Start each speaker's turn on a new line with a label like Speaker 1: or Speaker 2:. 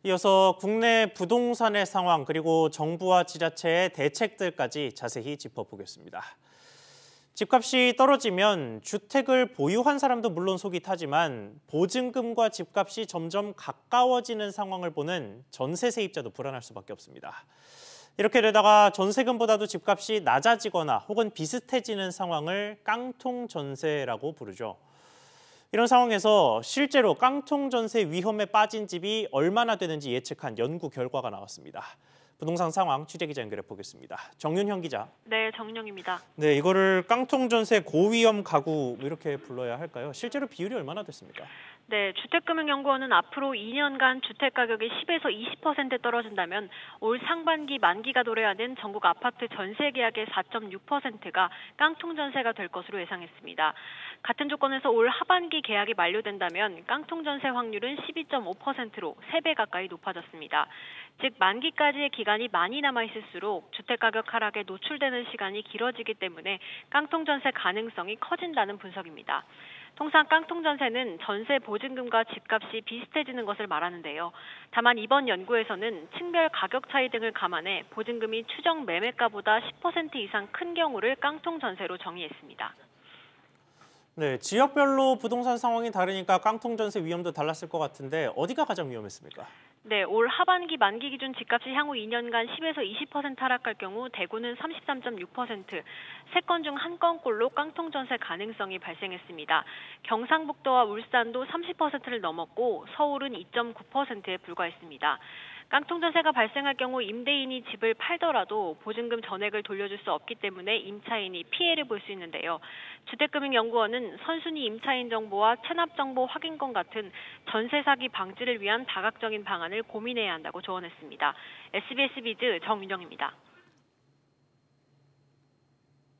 Speaker 1: 이어서 국내 부동산의 상황 그리고 정부와 지자체의 대책들까지 자세히 짚어보겠습니다. 집값이 떨어지면 주택을 보유한 사람도 물론 속이 타지만 보증금과 집값이 점점 가까워지는 상황을 보는 전세 세입자도 불안할 수밖에 없습니다. 이렇게 되다가 전세금보다도 집값이 낮아지거나 혹은 비슷해지는 상황을 깡통 전세라고 부르죠. 이런 상황에서 실제로 깡통 전세 위험에 빠진 집이 얼마나 되는지 예측한 연구 결과가 나왔습니다. 부동산 상황 취재기자 연결해 보겠습니다. 정윤형 기자.
Speaker 2: 네, 정윤영입니다.
Speaker 1: 네, 이거를 깡통 전세 고위험 가구 이렇게 불러야 할까요? 실제로 비율이 얼마나 됐습니까?
Speaker 2: 네, 주택금융연구원은 앞으로 2년간 주택가격이 10에서 20% 떨어진다면 올 상반기 만기가 도래하는 전국 아파트 전세 계약의 4.6%가 깡통 전세가 될 것으로 예상했습니다. 같은 조건에서 올 하반기 계약이 만료된다면 깡통 전세 확률은 12.5%로 3배 가까이 높아졌습니다. 즉 만기까지의 기간이 많이 남아있을수록 주택가격 하락에 노출되는 시간이 길어지기 때문에 깡통 전세 가능성이 커진다는 분석입니다. 통상 깡통 전세는 전세 보증금과 집값이 비슷해지는 것을 말하는데요. 다만 이번 연구에서는 층별 가격 차이 등을 감안해 보증금이 추정 매매가보다 10% 이상 큰 경우를 깡통 전세로 정의했습니다.
Speaker 1: 네, 지역별로 부동산 상황이 다르니까 깡통 전세 위험도 달랐을 것 같은데 어디가 가장 위험했습니까?
Speaker 2: 네, 올 하반기 만기 기준 집값이 향후 2년간 10에서 20% 하락할 경우 대구는 33.6%, 3건 중 1건꼴로 깡통 전세 가능성이 발생했습니다. 경상북도와 울산도 30%를 넘었고 서울은 2.9%에 불과했습니다. 깡통 전세가 발생할 경우 임대인이 집을 팔더라도 보증금 전액을 돌려줄 수 없기 때문에 임차인이 피해를 볼 수 있는데요. 주택금융연구원은 선순위 임차인 정보와 체납 정보 확인권 같은 전세 사기 방지를 위한 다각적인 방안을 고민해야 한다고 조언했습니다. SBS 비즈 정윤영입니다.